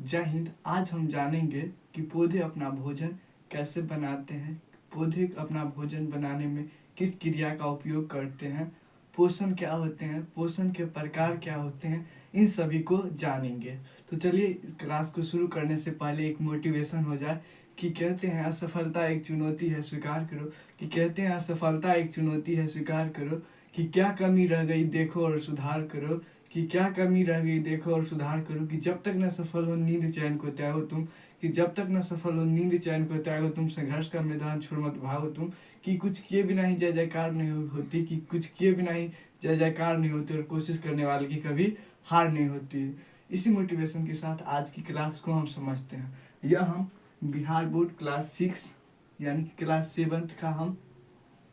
जय हिंद। आज हम जानेंगे कि पौधे अपना भोजन कैसे बनाते हैं, पौधे अपना भोजन बनाने में किस क्रिया का उपयोग करते हैं, पोषण क्या होते हैं, पोषण के प्रकार क्या होते हैं, इन सभी को जानेंगे। तो चलिए इस क्लास को शुरू करने से पहले एक मोटिवेशन हो जाए कि कहते हैं असफलता एक चुनौती है स्वीकार करो, कि कहते हैं असफलता एक चुनौती है स्वीकार करो, कि क्या कमी रह गई देखो और सुधार करो, कि क्या कमी रह गई देखो और सुधार करो, कि जब तक न सफल हो नींद चैन को त्यागो तुम, कि जब तक न सफल हो नींद चैन को त्यागो तुम, संघर्ष का मैदान छोड़ मत भागो तुम, कि कुछ किए बिना ही जय जयकार नहीं होती, कि कुछ किए बिना ही जय जयकार नहीं होती, और कोशिश करने वाले की कभी हार नहीं होती। इसी मोटिवेशन के साथ आज की क्लास को हम समझते हैं। यह हम बिहार बोर्ड क्लास 6 यानी कि क्लास 7 का हम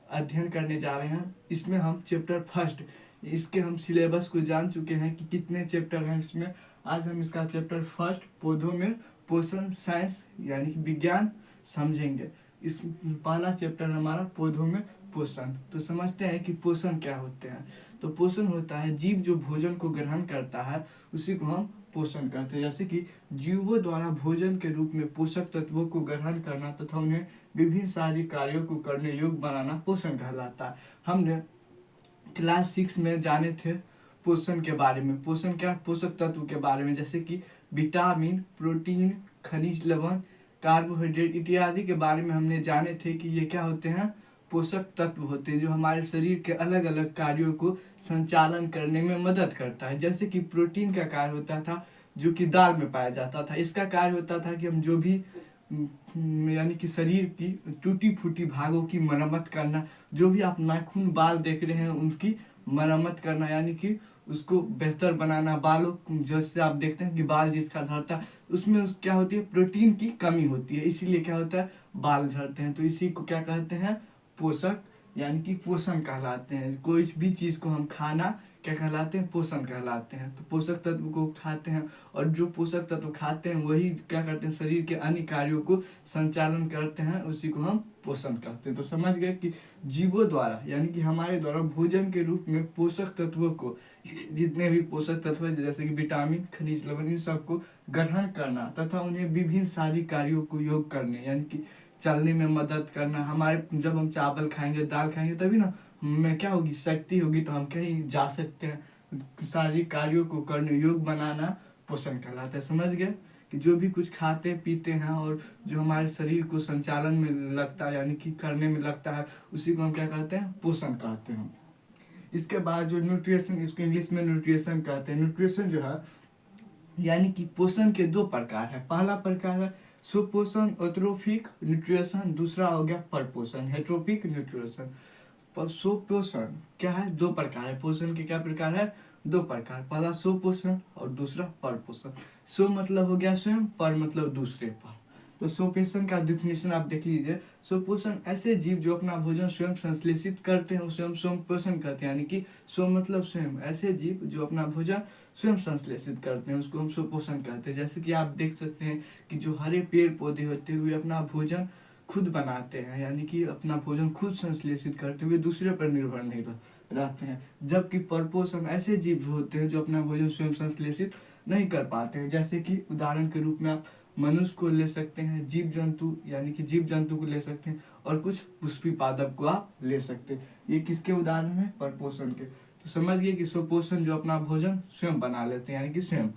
अध्ययन करने जा रहे हैं। इसमें हम चैप्टर फर्स्ट, इसके हम सिलेबस को जान चुके हैं कि कितने चैप्टर हैं इसमें। आज हम इसका चैप्टर फर्स्ट पौधों में पोषण साइंस यानी कि विज्ञान समझेंगे। इस पहला चैप्टर हमारा पौधों में पोषण। तो समझते हैं कि पोषण क्या होते हैं। तो पोषण होता है जीव जो भोजन को ग्रहण करता है उसी को हम पोषण कहते हैं। जैसे कि जीवों द्वारा भोजन के रूप में पोषक तत्वों को ग्रहण करना तथा उन्हें विभिन्न सारी कार्यों को करने योग्य बनाना पोषण कहलाता है। हमने क्लास 6 में जाने थे पोषण के बारे में। पोषण क्या, पोषक तत्व के बारे में, जैसे कि विटामिन, प्रोटीन, खनिज लवण, कार्बोहाइड्रेट इत्यादि के बारे में हमने जाने थे कि ये क्या होते हैं, पोषक तत्व होते हैं जो हमारे शरीर के अलग अलग कार्यों को संचालन करने में मदद करता है। जैसे कि प्रोटीन का कार्य होता था जो कि दाल में पाया जाता था। इसका कार्य होता था कि हम जो भी यानी कि शरीर की टूटी फूटी भागों की मरम्मत करना, जो भी आप नाखून बाल देख रहे हैं उनकी मरम्मत करना, यानी कि उसको बेहतर बनाना। बालों जैसे आप देखते हैं कि बाल जिसका झड़ता है उसमें क्या होती है, प्रोटीन की कमी होती है, इसीलिए क्या होता है, बाल झड़ते हैं। तो इसी को क्या कहते हैं, पोषक यानी कि पोषण कहलाते हैं। कोई भी चीज को हम खाना क्या कहलाते हैं, पोषण कहलाते हैं। तो पोषक तत्व को खाते हैं और जो पोषक तत्व खाते हैं वही क्या करते हैं, शरीर के अन्य कार्यों को संचालन करते हैं, उसी को हम पोषण कहते हैं। तो समझ गए कि जीवों द्वारा यानी कि हमारे द्वारा भोजन के रूप में पोषक तत्वों को, जितने भी पोषक तत्व हैं जैसे कि विटामिन, खनिज लवण, इन सबको ग्रहण करना तथा उन्हें विभिन्न सारी कार्यों को योग करने यानी कि चलने में मदद करना। हमारे जब हम चावल खाएंगे, दाल खाएंगे, तभी ना हमें क्या होगी, शक्ति होगी, तो हम कहीं जा सकते हैं। सारी कार्यों को करने योग बनाना पोषण कहलाता है। समझ गए कि जो भी कुछ खाते पीते हैं और जो हमारे शरीर को संचालन में लगता है यानी कि करने में लगता है, उसी को हम क्या कहते हैं, पोषण कहते हैं। इसके बाद जो न्यूट्रिशन, इसको इंग्लिश में न्यूट्रिशन कहते हैं। न्यूट्रिशन जो है यानी कि पोषण के दो प्रकार है। पहला प्रकार है सुपोषण ऑट्रोफिक न्यूट्रिशन, दूसरा हो गया परपोषण हेट्रोपिक न्यूट्रिशन। पर सुपोषण क्या है, दो प्रकार है। पोषण के क्या प्रकार है, दो प्रकार। पहला सुपोषण और दूसरा परपोषण। सु मतलब हो गया स्वयं, पर मतलब दूसरे पर। तो सुपोषण का डिफिनेशन आप देख लीजिए। सुपोषण ऐसे जीव जो अपना भोजन स्वयं संश्लेषित करते हैं उसे हम सुपोषण कहते हैं। यानी कि सु मतलब स्वयं, ऐसे जीव जो अपना भोजन स्वयं संश्लेषित करते हैं उसको हम सुपोषण कहते हैं। जैसे कि आप देख सकते हैं कि जो हरे पेड़ पौधे होते हुए अपना भोजन खुद बनाते हैं, यानी कि अपना भोजन खुद संश्लेषित करते हुए दूसरे पर निर्भर नहीं रहते हैं। जबकि परपोषण ऐसे जीव होते हैं जो अपना भोजन स्वयं संश्लेषित नहीं कर पाते हैं। जैसे कि उदाहरण के रूप में आप मनुष्य को ले सकते हैं, जीव जंतु यानी कि जीव जंतु को ले सकते हैं, और कुछ पुष्पी पादप को आप ले सकते हैं। ये किसके उदाहरण है, परपोषण के। तो समझ गए कि सुपोषण जो अपना भोजन स्वयं बना लेते हैं यानी कि स्वयं।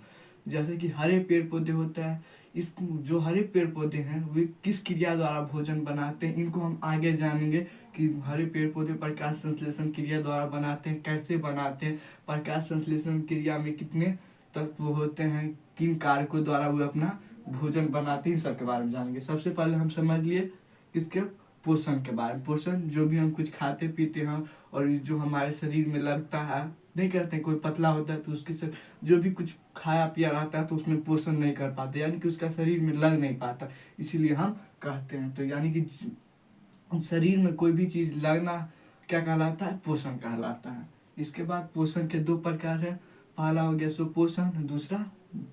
जैसे कि हरे पेड़ पौधे होता है, इस जो हरे पेड़ पौधे हैं वे किस क्रिया द्वारा भोजन बनाते हैं, इनको हम आगे जानेंगे कि हरे पेड़ पौधे प्रकाश संश्लेषण क्रिया द्वारा बनाते हैं, कैसे बनाते हैं, प्रकाश संश्लेषण क्रिया में कितने तत्व होते हैं, किन कारकों द्वारा वे अपना भोजन बनाते हैं, सबके बारे में जानेंगे। सबसे पहले हम समझ लिए इसके पोषण के बारे में। पोषण जो भी हम कुछ खाते पीते हैं और जो हमारे शरीर में लगता है, नहीं करते, कोई पतला होता है तो उसके जो भी कुछ खाया पिया रहता है तो उसमें पोषण नहीं कर पाते, यानी कि उसका शरीर में लग नहीं पाता, इसीलिए हम कहते हैं। तो यानी कि शरीर में कोई भी चीज लगना क्या कहलाता है, पोषण कहलाता है। इसके बाद पोषण के दो प्रकार है। पहला हो गया सुपोषण, दूसरा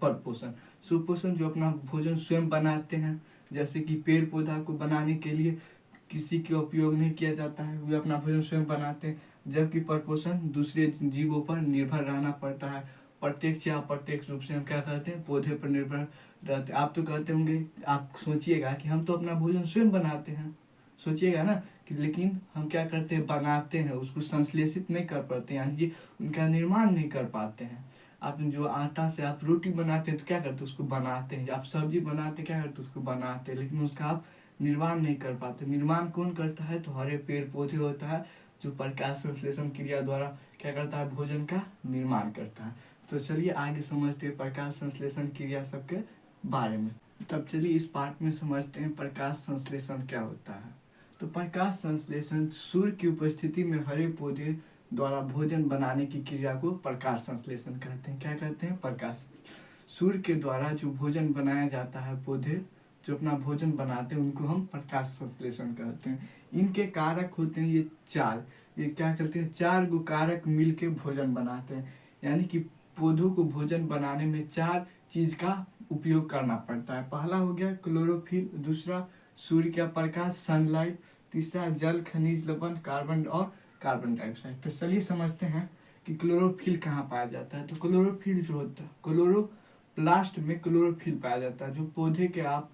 परपोषण। सुपोषण जो अपना भोजन स्वयं बनाते हैं, जैसे कि पेड़ पौधा को बनाने के लिए किसी का उपयोग नहीं किया जाता है, वे अपना भोजन स्वयं बनाते हैं। जबकि परपोषण दूसरे जीवों पर निर्भर रहना पड़ता है, प्रत्यक्ष या अप्रत्यक्ष रूप से हम क्या करते हैं, पौधे पर निर्भर रहते हैं। आप तो कहते होंगे, आप सोचिएगा कि हम तो अपना भोजन स्वयं बनाते हैं, सोचिएगा ना कि, लेकिन हम क्या करते हैं, बनाते हैं, उसको संश्लेषित नहीं कर पाते, यानी कि उनका निर्माण नहीं कर पाते हैं। आप जो आटा से आप रोटी बनाते हैं तो क्या करते हैं, उसको बनाते हैं। आप सब्जी बनाते हैं, क्या करते हैं, उसको बनाते हैं, लेकिन उसका आप निर्माण नहीं कर पाते। निर्माण कौन करता है, तो हरे पेड़ पौधे होता है जो प्रकाश संश्लेषण क्रिया द्वारा क्या करता है, भोजन का निर्माण करता है। तो चलिए आगे समझते हैं प्रकाश संश्लेषण क्रिया सबके बारे में। तब चलिए इस पार्ट में समझते हैं प्रकाश संश्लेषण क्या होता है। तो प्रकाश संश्लेषण सूर्य की उपस्थिति में हरे पौधे द्वारा भोजन बनाने की क्रिया को प्रकाश संश्लेषण कहते हैं। क्या कहते हैं, प्रकाश। सूर्य के द्वारा जो भोजन बनाया जाता है, पौधे जो अपना भोजन बनाते हैं, उनको हम प्रकाश संश्लेषण कहते हैं। इनके कारक होते हैं ये चार। ये क्या करते हैं, चार गो कारक मिलके भोजन बनाते हैं। यानी कि पौधों को भोजन बनाने में चार चीज का उपयोग करना पड़ता है। पहला हो गया क्लोरोफिल, दूसरा सूर्य का प्रकाश, सनलाइट, तीसरा जल, खनिज लवण, कार्बन और कार्बन डाइऑक्साइड। तो चलिए समझते हैं कि क्लोरोफिल कहाँ पाया जाता है। तो क्लोरोफिल जो होता है, क्लोरोप्लास्ट में क्लोरोफिल पाया जाता है। जो पौधे के आप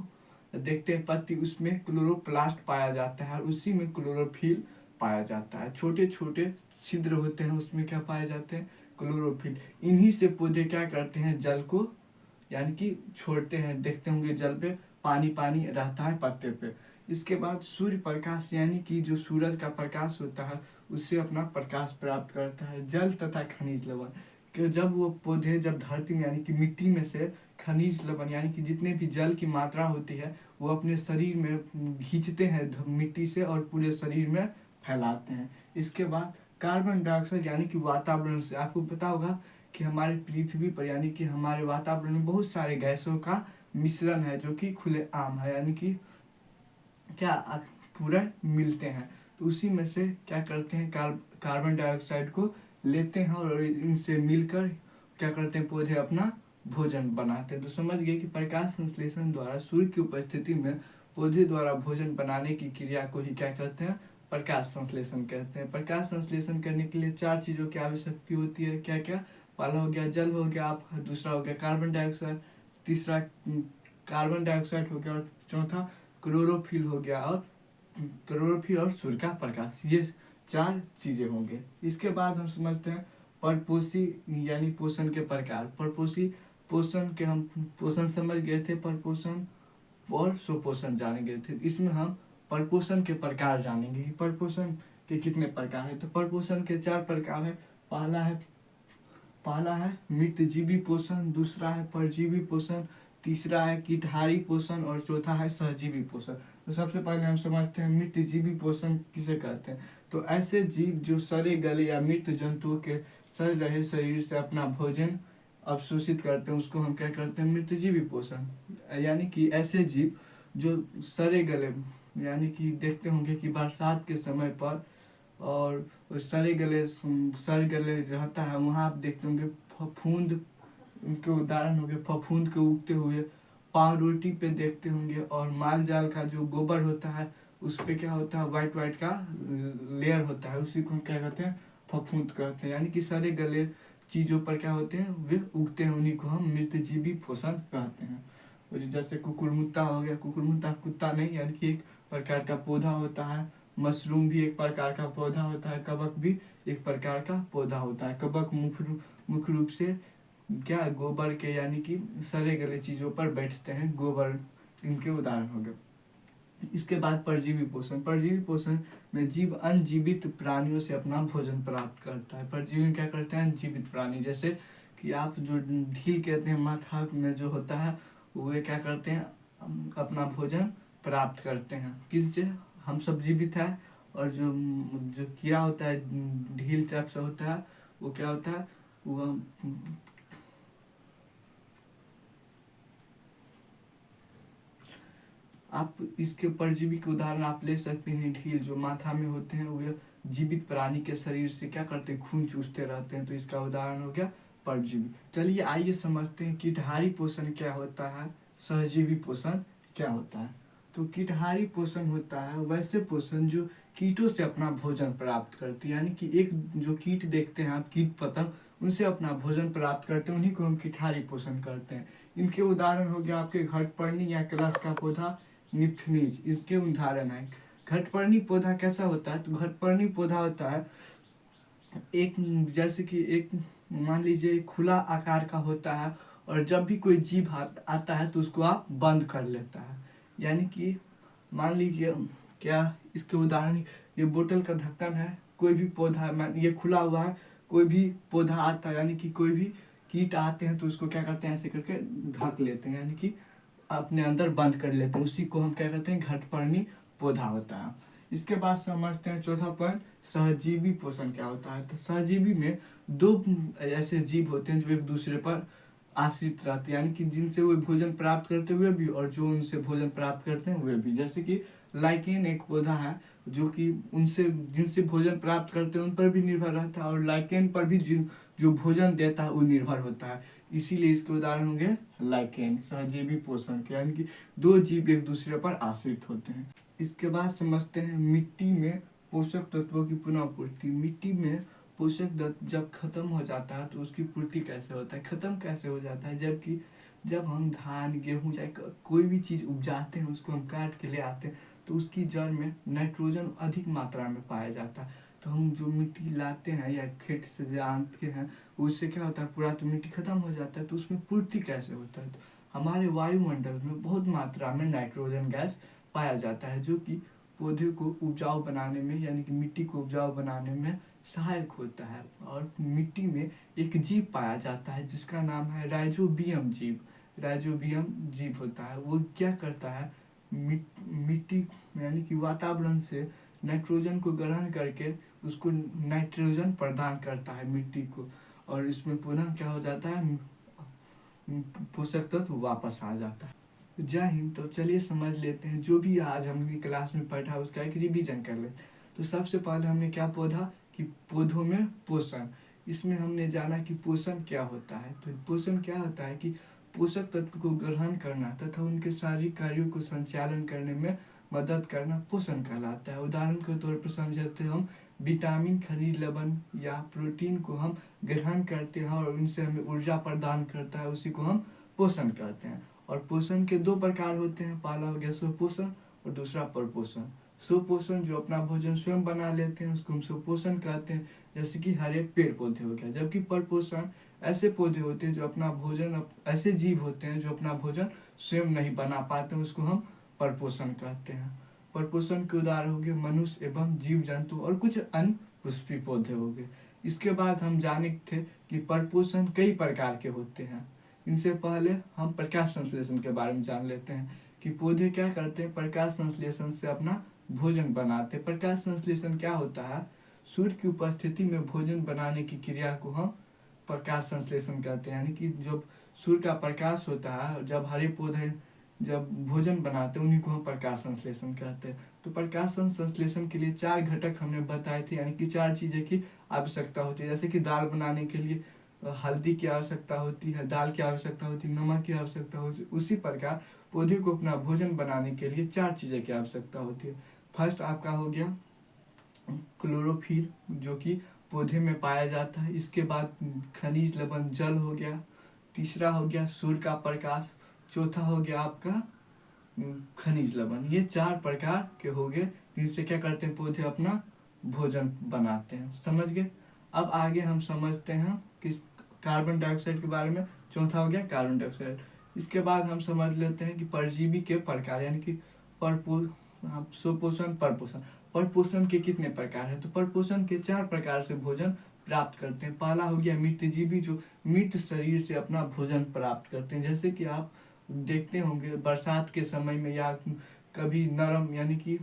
देखते हैं पत्ती, उसमें क्लोरोप्लास्ट पाया जाता है, उसी में क्लोरोफिल पाया जाता है। छोटे छोटे छिद्र होते हैं, उसमें क्या पाए जाते हैं, क्लोरोफिल। इन्हीं से पौधे क्या करते हैं, जल को यानी कि छोड़ते हैं। देखते होंगे जल पे पानी पानी रहता है पत्ते पे। इसके बाद सूर्य प्रकाश, यानी कि जो सूरज का प्रकाश होता है, उससे अपना प्रकाश प्राप्त करता है। जल तथा खनिज लवण, कि जब वो पौधे जब धरती में यानी कि मिट्टी में से खनिज लवण यानी कि जितने भी जल की मात्रा होती है, वो अपने शरीर में खींचते हैं मिट्टी से और पूरे शरीर में फैलाते हैं। इसके बाद कार्बन डाइऑक्साइड, यानी कि वातावरण से, आपको पता होगा कि हमारे पृथ्वी पर यानी कि हमारे वातावरण में बहुत सारे गैसों का मिश्रण है, जो कि खुले आम है, यानी कि क्या पूरा मिलते हैं। तो उसी में से क्या करते हैं, कार्बन डाइऑक्साइड को लेते हैं और इनसे मिलकर क्या करते हैं, पौधे अपना भोजन बनाते हैं। तो समझ गए कि प्रकाश संश्लेषण द्वारा सूर्य की उपस्थिति में पौधे द्वारा भोजन बनाने की क्रिया को ही क्या कहते हैं, प्रकाश संश्लेषण कहते हैं। प्रकाश संश्लेषण करने के लिए चार चीजों की आवश्यकता होती है। क्या क्या, पहला हो गया जल हो गया आपका, दूसरा हो गया कार्बन डाइऑक्साइड, तीसरा कार्बन डाइऑक्साइड हो गया, और चौथा क्लोरोफिल हो गया, और क्लोरोफिल और सूर्य का प्रकाश, ये चार चीजें होंगे। इसके बाद हम समझते हैं परपोषी यानी पोषण के प्रकार। परपोषी पोषण के हम पोषण समझ गए थे, परपोषण और सुपोषण जाने गए थे। इसमें हम परपोषण के प्रकार जानेंगे कि परपोषण के कितने प्रकार है। तो परपोषण के चार प्रकार है। पहला है मृतजीवी पोषण, दूसरा है परजीवी पोषण, तीसरा है कीटहारी पोषण और चौथा है सहजीवी पोषण। तो सबसे पहले हम समझते हैं मृतजीवी पोषण किसे कहते हैं। तो ऐसे जीव जो सड़े गले या मृत जंतुओं के सड़ रहे शरीर से अपना भोजन अवशोषित करते हैं, उसको हम क्या करते हैं, मृतजीवी पोषण। यानी कि ऐसे जीव जो सड़े गले, यानी कि देखते होंगे कि बरसात के समय पर और सड़ गले रहता है, वहाँ आप देखते होंगे फफूंद, उनके उदाहरण हो गए फफूंद के उगते हुए। पाव रोटी पे देखते होंगे, और माल जाल का जो गोबर होता है उस पे क्या होता है, वाइट वाइट का लेयर होता है, उसी को हम क्या कहते हैं, फफूंद कहते हैं। यानी कि सड़े गले चीजों पर क्या होते हैं, वे उगते हैं, उन्हीं को हम मृतजीवी पोषण कहते हैं। और जैसे कुकुरमुत्ता हो गया, कुकुरमुत्ता कुत्ता नहीं, यानी कि एक प्रकार का पौधा होता है। मशरूम भी एक प्रकार का पौधा होता है। कवक भी एक प्रकार का पौधा होता है। कवक मुख्य रूप से क्या, गोबर के यानी कि सड़े गले चीजों पर बैठते हैं, गोबर इनके उदाहरण हो गए। इसके बाद परजीवी पोषण। परजीवी पोषण में जीव अन्य जीवित प्राणियों से अपना भोजन प्राप्त करता है। परजीवी क्या करते हैं, जीवित प्राणी, जैसे कि आप जो ढील कहते हैं माथा में जो होता है, वे क्या करते हैं, अपना भोजन प्राप्त करते हैं। किससे, हम सब जीवित है, और जो जो कीड़ा होता है ढील टाइप से होता है, वो क्या होता है, वो आप इसके परजीवी के उदाहरण आप ले सकते हैं। ढील जो माथा में होते हैं, वे जीवित प्राणी के शरीर से क्या करते हैं, खून चूसते रहते हैं, तो इसका उदाहरण हो गया परजीवी। चलिए आइए समझते हैं कीटहारी पोषण क्या होता है, सहजीवी पोषण क्या होता है। तो कीटहारी पोषण होता है वैसे पोषण जो कीटों से अपना भोजन प्राप्त करती है। यानी कि एक जो कीट देखते हैं आप, कीट पतंग, उनसे अपना भोजन प्राप्त करते हैं, उन्हीं को हम किठारी पोषण करते हैं। इनके उदाहरण हो गया आपके घटपर्णी या कलश का पौधा, निप्थनीज, इसके उदाहरण है। घटपर्णी पौधा कैसा होता है? तो घटपर्णी पौधा होता है एक, जैसे कि एक, मान लीजिए खुला आकार का होता है, और जब भी कोई जीव आता है तो उसको आप बंद कर लेता है। यानी कि मान लीजिए, क्या इसके उदाहरण, ये बोतल का ढक्कन है, कोई भी पौधा ये खुला हुआ है, कोई भी पौधा आता है, यानी कि कोई भी कीट आते हैं तो उसको क्या करते हैं, ऐसे करके ढक लेते हैं, यानी कि अपने अंदर बंद कर लेते हैं। उसी को हम क्या कहते हैं, घटपर्णी पौधा होता है। इसके बाद समझते हैं चौथा पॉइंट, सहजीवी पोषण क्या होता है। तो सहजीवी में दो ऐसे जीव होते हैं जो एक दूसरे पर आश्रित रहते हैं, यानी कि जिनसे वो भोजन प्राप्त करते हुए भी और जो उनसे भोजन प्राप्त करते हैं वे भी। जैसे कि लाइकेन एक पौधा है जो कि उनसे जिनसे भोजन प्राप्त करते हैं उन पर भी निर्भर रहता है, और लाइकेन पर भी जो भोजन देता है वो निर्भर होता है। इसीलिए इसके उदाहरण होंगे लाइकेन, सहजीवी पोषण के, यानी कि दो जीव एक दूसरे पर आश्रित होते हैं। इसके बाद समझते हैं मिट्टी में पोषक तत्वों की पुनः पूर्ति। मिट्टी में पोषक तत्व जब खत्म हो जाता है तो उसकी पूर्ति कैसे होता है, खत्म कैसे हो जाता है? जबकि जब हम धान, गेहूँ चाहे कोई भी चीज़ उपजाते हैं, उसको हम काट के ले आते हैं तो उसकी जड़ में नाइट्रोजन अधिक मात्रा में पाया जाता है। तो हम जो मिट्टी लाते हैं या खेत से जो आनते हैं, उससे क्या होता है, पूरा तो मिट्टी खत्म हो जाता है। तो उसमें पूर्ति कैसे होता है? तो हमारे वायुमंडल में बहुत मात्रा में नाइट्रोजन गैस पाया जाता है, जो कि पौधे को उपजाऊ बनाने में, यानी कि मिट्टी को उपजाऊ बनाने में सहायक होता है। और मिट्टी में एक जीव पाया जाता है जिसका नाम है राइजोबियम जीव। राइजोबियम जीव होता है, वो क्या करता है, मिट्टी यानी कि वातावरण से नाइट्रोजन को ग्रहण करके उसको नाइट्रोजन प्रदान करता है मिट्टी को, और इसमें पुनः क्या हो जाता है, पोषक तत्व वापस आ जाता है। जय हिंद। तो चलिए समझ लेते हैं जो भी आज हमने क्लास में पढ़ा उसका एक रिवीजन कर लेते हैं। तो सबसे पहले हमने क्या पढ़ा कि पौधों में पोषण, इसमें हमने जाना कि पोषण क्या होता है। तो पोषण क्या होता है कि पोषक तत्व को ग्रहण करना तथा उनके सारी कार्यों को संचालन करने में मदद करना पोषण कहलाता है। उदाहरण के तौर पर समझते हैं, हम विटामिन, खनिज लवण या प्रोटीन को हम ग्रहण करते हैं और उनसे हमें ऊर्जा प्रदान करता है, उसी को हम पोषण कहते हैं। और पोषण के दो प्रकार होते हैं, पहला हो गया सुपोषण और दूसरा परपोषण। सुपोषण जो अपना भोजन स्वयं बना लेते हैं उसको हम सुपोषण कहते हैं, जैसे कि हरे पेड़ पौधे हो गया। जबकि परपोषण ऐसे पौधे होते हैं जो अपना भोजन, ऐसे जीव होते हैं जो अपना भोजन स्वयं नहीं बना पाते, उसको हम परपोषण कहते हैं। परपोषण के उदाहरण हो गए मनुष्य एवं जीव जंतु और कुछ अन्य पुष्पी पौधे हो गए। इसके बाद हम जाने थे कि परपोषण कई प्रकार के होते हैं। इनसे पहले हम प्रकाश संश्लेषण के बारे में जान लेते हैं कि पौधे क्या करते हैं, प्रकाश संश्लेषण से अपना भोजन बनाते हैं। प्रकाश संश्लेषण क्या होता है, सूर्य की उपस्थिति में भोजन बनाने की क्रिया को हम प्रकाश संश्लेषण कहते हैं। यानी कि जब सूर्य का प्रकाश होता है, जब हरे पौधे जब भोजन बनाते हैं उन्हीं को हम प्रकाश संश्लेषण कहते हैं। तो प्रकाश संश्लेषण के लिए 4 घटक हमने बताए थे, यानी कि 4 चीज़ें की आवश्यकता होती है। जैसे कि दाल बनाने के लिए हल्दी की आवश्यकता होती है, दाल की आवश्यकता होती है, नमक की आवश्यकता होती है। उसी प्रकार पौधे को अपना भोजन बनाने के लिए 4 चीज़ें की आवश्यकता होती है। फर्स्ट आपका हो गया क्लोरोफिल, जो कि पौधे में पाया जाता है। इसके बाद खनिज लवण जल हो गया। तीसरा हो गया सूर्य का प्रकाश। चौथा हो गया आपका खनिज लवण। ये 4 प्रकार के हो गए जिनसे क्या करते हैं, पौधे अपना भोजन बनाते हैं। समझ गए। अब आगे हम समझते हैं किस कार्बन डाइऑक्साइड के बारे में। चौथा हो गया कार्बन डाइऑक्साइड। इसके बाद हम समझ लेते हैं कि परजीवी के प्रकार, यानी कि सुपोषण, परपोषण। परपोषण के कितने प्रकार हैं? तो परपोषण के 4 प्रकार से भोजन प्राप्त करते हैं। पहला हो गया मृतजीवी, जो मृत शरीर से अपना भोजन प्राप्त करते हैं। जैसे कि आप देखते होंगे बरसात के समय में या कभी नरम, यानी कि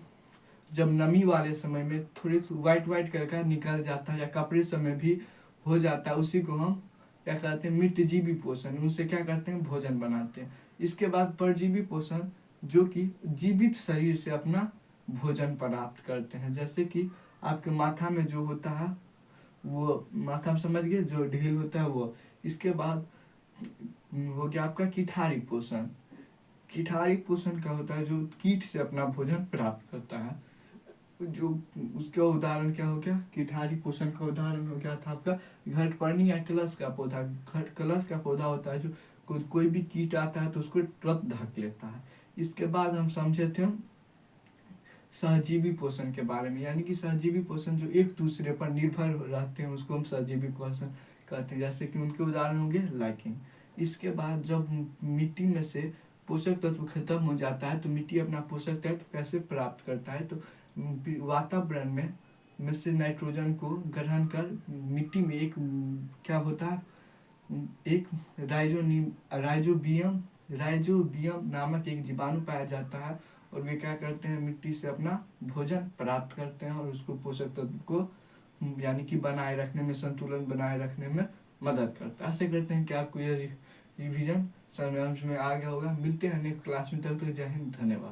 जब नमी वाले समय में थोड़ी वाइट वाइट करके निकल जाता है या कपड़े समय भी हो जाता है, उसी को हम क्या कहते हैं, मृतजीवी पोषण। उनसे क्या करते हैं, भोजन बनाते हैं। इसके बाद परजीवी पोषण, जो कि जीवित शरीर से अपना भोजन प्राप्त करते हैं। जैसे कि आपके माथा में जो होता है वो, माथा में समझ गए, जो ढील होता है वो। इसके बाद हो गया आपका किठारी पोषण। किठारी पोषण का होता है जो कीट से अपना भोजन प्राप्त करता है। जो उसका उदाहरण क्या हो गया, कीटाहारी पोषण का उदाहरण हो गया था आपका घटपर्णी या कलश का पौधा। घट कलश का पौधा होता है जो कोई भी कीट आता है तो उसको तुरंत ढक लेता है। इसके बाद हम समझे थे सहजीवी पोषण के बारे में, यानी कि सहजीवी पोषण जो एक दूसरे पर निर्भर रहते हैं उसको हम सहजीवी पोषण कहते हैं, जैसे कि उनके उदाहरण होंगे लाइकिंग। इसके बाद जब मिट्टी में से पोषक तत्व खत्म हो जाता है तो मिट्टी अपना पोषक तत्व कैसे प्राप्त करता है, तो वातावरण में से नाइट्रोजन को ग्रहण कर मिट्टी में एक क्या होता है, एक राइजोबियम राइजोबियम नामक एक जीवाणु पाया जाता है, और वे क्या करते हैं मिट्टी से अपना भोजन प्राप्त करते हैं और उसको पोषक तत्व को यानी कि बनाए रखने में, संतुलन बनाए रखने में मदद करता है। ऐसे करते हैं कि आपको ये रिवीजन समझ में आ गया होगा। मिलते हैं नेक्स्ट क्लास में, तब तक जय हिंद, धन्यवाद।